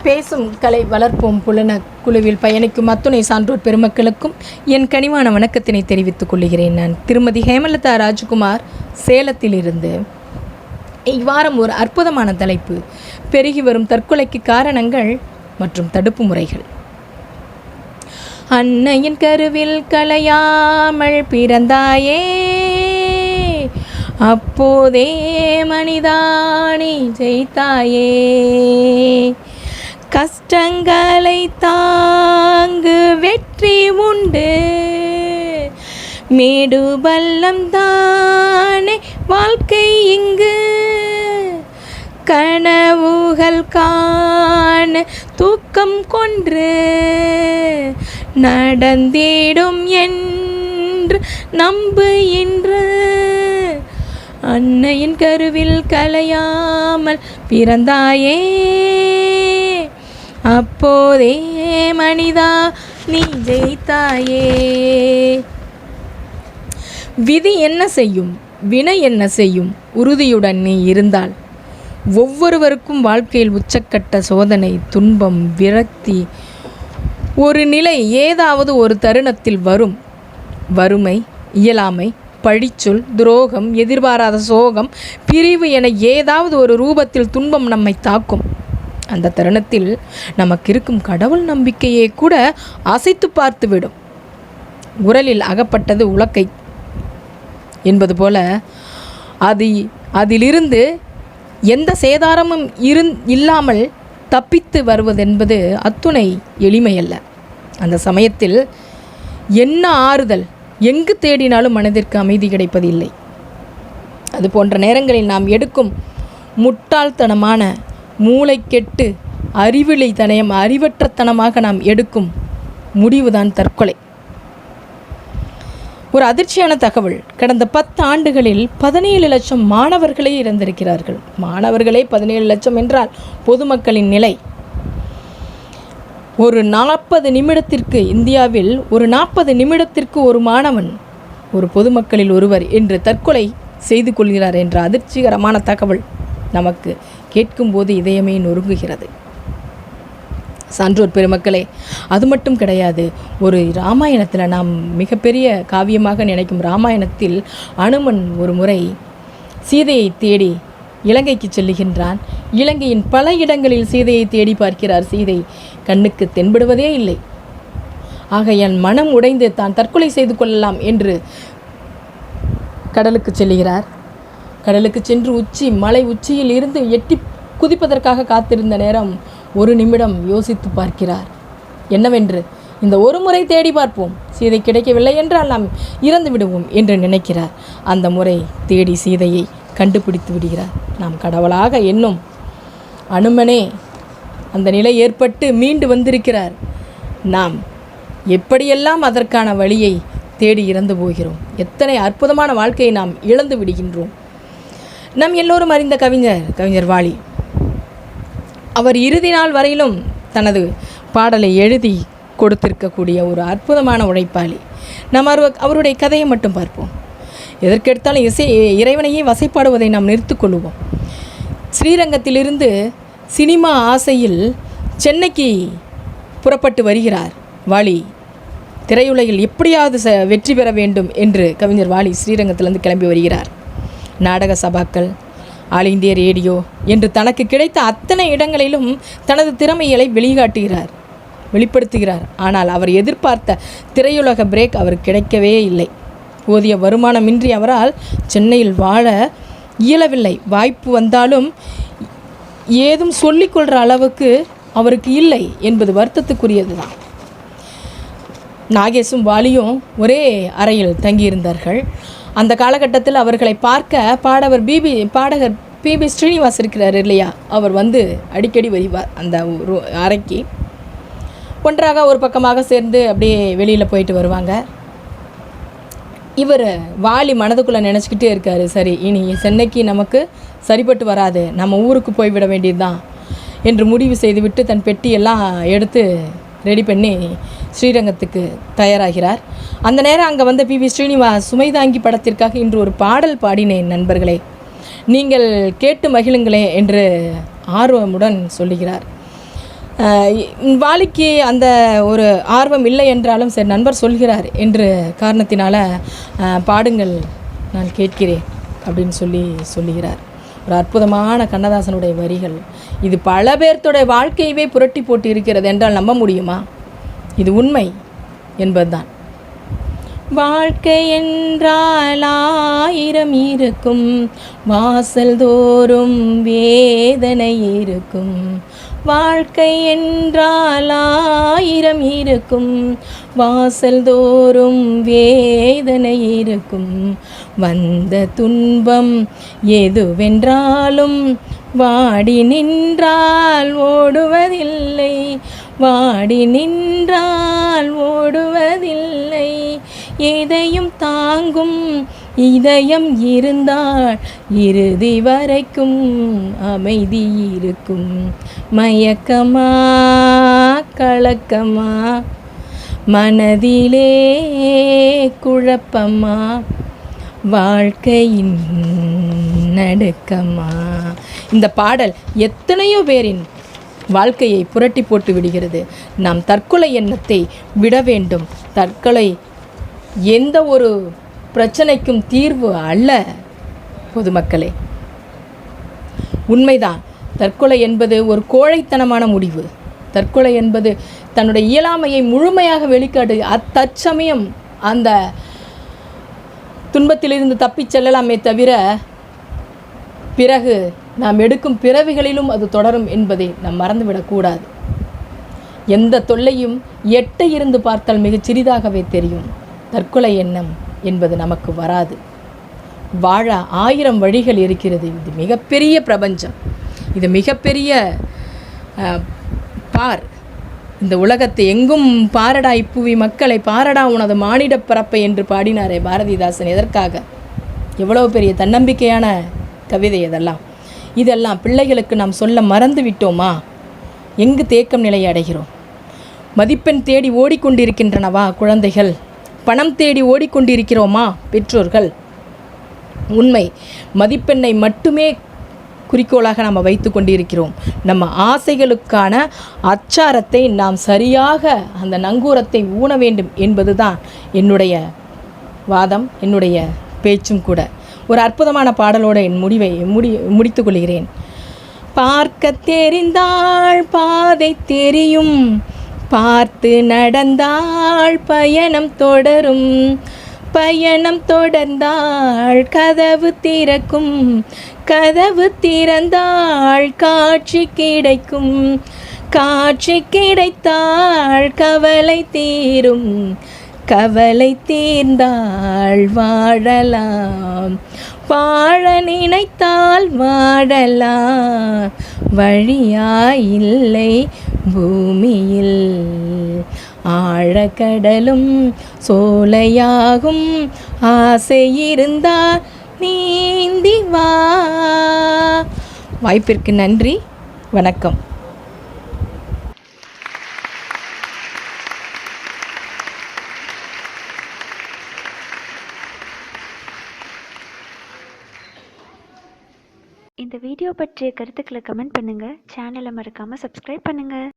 பேசும் கலை வளர்ப்போம் புலன குழுவில் பயணிக்கும் அத்துணை சான்றோர் பெருமக்களுக்கும் என் கனிவான வணக்கத்தினை தெரிவித்துக் கொள்கிறேன். நான் திருமதி ஹேமலதா ராஜ்குமார், சேலத்திலிருந்து. இவ்வாரம் ஒரு அற்புதமான தலைப்பு: பெருகி வரும் தற்கொலைக்கு காரணங்கள் மற்றும் தடுப்பு முறைகள். அன்னையின் கருவில் கலையாமல் பிறந்தாயே, அப்போதே மனிதானி ஜெயித்தாயே. கஷ்டங்களை தாங்கு வெற்றி உண்டு, மேடு பள்ளம் தானே வாழ்க்கை இங்கு. கனவுகள் காண தூக்கம் கொன்று நடந்திடும் என்று நம்பு இன்று. அன்னையின் கருவில் கலையாமல் பிறந்தாயே, அப்போதே மனிதா நீ ஜெயித்தாயே. விதி என்ன செய்யும், வினை என்ன செய்யும், உறுதியுடன் நீ இருந்தால் ஒவ்வொருவருக்கும் வாழ்க்கையில் உச்சக்கட்ட சோதனை, துன்பம், விரக்தி ஒரு நிலை ஏதாவது ஒரு தருணத்தில் வரும். வறுமை, இயலாமை, பழிச்சொல், துரோகம், எதிர்பாராத சோகம், பிரிவு என ஏதாவது ஒரு ரூபத்தில் துன்பம் நம்மை தாக்கும். அந்த தருணத்தில் நமக்கு இருக்கும் கடவுள் நம்பிக்கையை கூட அசைத்து பார்த்துவிடும். உரலில் அகப்பட்டது உலக்கை என்பது போல அதிலிருந்து எந்த சேதாரமும் இல்லாமல் தப்பித்து வருவதென்பது அத்துணை எளிமையல்ல. அந்த சமயத்தில் என்ன ஆறுதல், எங்கு தேடினாலும் மனதிற்கு அமைதி கிடைப்பதில்லை. அது போன்ற நேரங்களில் நாம் எடுக்கும் முட்டாள்தனமான, மூளைக்கெட்டு அறிவற்றத்தனமாக நாம் எடுக்கும் முடிவுதான் தற்கொலை. ஒரு அதிர்ச்சியான தகவல்: கடந்த 10 ஆண்டுகளில் 17 லட்சம் மாணவர்களே இறந்திருக்கிறார்கள். மாணவர்களே 17 லட்சம் என்றால் பொதுமக்களின் நிலை. ஒரு 40 நிமிடத்திற்கு இந்தியாவில் ஒரு 40 நிமிடத்திற்கு ஒரு மாணவன், ஒரு பொதுமக்களில் ஒருவர் என்று தற்கொலை செய்து கொள்கிறார் என்ற அதிர்ச்சிகரமான தகவல் நமக்கு கேட்கும்போது இதயமே நொறுங்குகிறது. சான்றோர் பெருமக்களே, அது மட்டும் கிடையாது. ஒரு ராமாயணத்தில், நாம் மிகப்பெரிய காவியமாக நினைக்கும் ராமாயணத்தில், அனுமன் ஒரு முறை சீதையை தேடி இலங்கைக்கு செல்லுகின்றான். இலங்கையின் பல இடங்களில் சீதையை தேடி பார்க்கிறார். சீதை கண்ணுக்கு தென்படுவதே இல்லை. ஆக என் மனம் உடைந்து தான் தற்கொலை செய்து கொள்ளலாம் என்று கடலுக்கு செல்லுகிறார். கடலுக்கு சென்று மலை உச்சியில் இருந்து எட்டி குதிப்பதற்காக காத்திருந்த நேரம் ஒரு நிமிடம் யோசித்து பார்க்கிறார். என்னவென்று, இந்த ஒரு முறை தேடி பார்ப்போம், சீதை கிடைக்கவில்லை என்றால் நாம் இறந்து விடுவோம் என்று நினைக்கிறார். அந்த முறை தேடி சீதையை கண்டுபிடித்து விடுகிறார். நாம் கடவுளாக எண்ணும் அனுமனே அந்த நிலை ஏற்பட்டு மீண்டு வந்திருக்கிறார். நாம் எப்படியெல்லாம் அதற்கான வழியை தேடி இறந்து போகிறோம். எத்தனை அற்புதமான வாழ்க்கையை நாம் இழந்து விடுகின்றோம். நம் எல்லோரும் அறிந்த கவிஞர் வாலி. அவர் இறுதி நாள் வரையிலும் தனது பாடலை எழுதி கொடுத்திருக்கக்கூடிய ஒரு அற்புதமான உழைப்பாளி. நாம் அவருடைய கதையை மட்டும் பார்ப்போம். எதற்கெடுத்தாலும் இறைவனையே வசைப்பாடுவதை நாம் நிறுத்திக்கொள்வோம். ஸ்ரீரங்கத்திலிருந்து சினிமா ஆசையில் சென்னைக்கு புறப்பட்டு வருகிறார் வாலி. திரையுலகில் எப்படியாவது வெற்றி பெற வேண்டும் என்று கவிஞர் வாலி ஸ்ரீரங்கத்திலிருந்து கிளம்பி வருகிறார். நாடக சபாக்கள், ஆல் இந்திய ரேடியோ என்று தனக்கு கிடைத்த அத்தனை இடங்களிலும் தனது திறமைகளை வெளிப்படுத்துகிறார். ஆனால் அவர் எதிர்பார்த்த திரையுலக பிரேக் அவருக்கு கிடைக்கவே இல்லை. போதிய வருமானமின்றி அவரால் சென்னையில் வாழ இயலவில்லை. வாய்ப்பு வந்தாலும் ஏதும் சொல்லிக்கொள்கிற அளவுக்கு அவருக்கு இல்லை என்பது வருத்தத்துக்குரியது தான். நாகேஷும் வாலியும் ஒரே அறையில் தங்கியிருந்தார்கள். அந்த காலகட்டத்தில் அவர்களை பார்க்க பாடகர் பிபி ஸ்ரீனிவாஸ் இருக்கிறார் இல்லையா, அவர் வந்து அடிக்கடி வருவார் அந்த அறைக்கு. ஒன்றாக ஒரு பக்கமாக சேர்ந்து அப்படியே வெளியில் போயிட்டு வருவாங்க. இவர் வாலி மனதுக்குள்ளே நினச்சிக்கிட்டே இருக்கார், சரி இனி சென்னைக்கு நமக்கு சரிப்பட்டு வராது, நம்ம ஊருக்கு போய்விட வேண்டியது தான் என்று முடிவு செய்துவிட்டு தன் பெட்டியெல்லாம் எடுத்து ரெடி பண்ணி ஸ்ரீரங்கத்துக்கு தயாராகிறார். அந்த நேரம் அங்கே வந்த பிவி ஸ்ரீனிவாஸ் சுமைதாங்கி படத்திற்காக இன்று ஒரு பாடல் பாடினேன் நண்பர்களே, நீங்கள் கேட்டு மகிழுங்களே என்று ஆர்வமுடன் சொல்லுகிறார். வாலிக்கு அந்த ஒரு ஆர்வம் இல்லை என்றாலும் சரி, நண்பர் சொல்கிறார் என்று காரணத்தினால பாடுங்கள், நான் கேட்கிறேன் அப்படின்னு சொல்லுகிறார். ஒரு அற்புதமான கண்ணதாசனுடைய வரிகள். இது பல பேர்த்துடைய வாழ்க்கையவே புரட்டி போட்டு இருக்கிறது என்றால் நம்ப முடியுமா? இது உண்மை என்பதுதான். வாழ்க்கை என்றால் 1000 இருக்கும், வாசல் தோறும் வேதனை இருக்கும். வாழ்க்கை என்றால் 1000 இருக்கும், வாசல் தோறும் வேதனை இருக்கும். வந்த துன்பம் எதுவென்றாலும் வாடி நின்றால் ஓடுவதில்லை, வாடி நின்றால் ஓடுவதில்லை. எதையும் தாங்கும் இதயம் இருந்தால் இறுதி வரைக்கும் அமைதி இருக்கும். மயக்கமா கலக்கமா, மனதிலே குழப்பமா, வாழ்க்கையின் நடுக்கமா. இந்த பாடல் எத்தனையோ பேரின் வாழ்க்கையை புரட்டி போட்டு விடுகிறது. நாம் தற்கொலை எண்ணத்தை விட வேண்டும். தற்கொலை எந்த ஒரு பிரச்சனைக்கும் தீர்வு அல்ல பொதுமக்களே. உண்மைதான், தற்கொலை என்பது ஒரு கோழைத்தனமான முடிவு. தற்கொலை என்பது தன்னுடைய இயலாமையை முழுமையாக வெளிக்காட்டு. அத்தற்சமயம் அந்த துன்பத்திலிருந்து தப்பிச் செல்லலாமே தவிர பிறகு நாம் எடுக்கும் பிறவிகளிலும் அது தொடரும் என்பதை நாம் மறந்துவிடக்கூடாது. எந்த தொல்லையும் எட்டை இருந்து பார்த்தால் மிகச் சிறிதாகவே தெரியும். தற்கொலை எண்ணம் என்பது நமக்கு வராது. வாழ 1000 வழிகள் இருக்கிறது. இது மிகப்பெரிய பிரபஞ்சம், இது மிகப்பெரிய பார். இந்த உலகத்தை எங்கும் பாரடா இப்புவி மக்களை, பாரடா உனது மானிட பிறப்பை என்று பாடினாரே பாரதிதாசன். எதற்காக? எவ்வளவு பெரிய தன்னம்பிக்கையான கவிதை இதெல்லாம். இதெல்லாம் பிள்ளைகளுக்கு நாம் சொல்ல மறந்து விட்டோமா? எங்கு தேக்கம் நிலையை அடைகிறோம்? மதிப்பெண் தேடி ஓடிக்கொண்டிருக்கின்றனவா குழந்தைகள்? பணம் தேடி ஓடிக்கொண்டிருக்கிறோமா பெற்றோர்கள்? உண்மை, மதிப்பெண்ணை மட்டுமே குறிக்கோளாக நாம் வைத்து கொண்டிருக்கிறோம். நம்ம ஆசைகளுக்கான அச்சாரத்தை நாம் சரியாக அந்த நங்கூரத்தை ஊன வேண்டும் என்பதுதான் என்னுடைய வாதம், என்னுடைய பேச்சும் கூட. ஒரு அற்புதமான பாடலோடு என் முடிவை முடித்துக் கொள்கிறேன். பார்க்க தெரிந்தால் பாதை தெரியும், பார்த்து நடந்தால் பயணம் தொடரும், பயணம் தொடர்ந்தால் கதவு திறக்கும், கதவு திறந்தால் காட்சி கிடைக்கும், காட்சி கிடைத்தால் கவலை தீரும், கவலை தீர்ந்தால் வாழலாம், வாழ நினைத்தால் வாழலாம், வழியாயில்லை பூமியில். ஆழக்கடலும் சோலையாகும், ஆசை இருந்தால் நீந்தி வா. வாய்ப்பிற்கு நன்றி, வணக்கம். இந்த வீடியோ பற்றிய கருத்துக்களை கமெண்ட் பண்ணுங்கள். சேனலை மறக்காமல் சப்ஸ்கிரைப் பண்ணுங்கள்.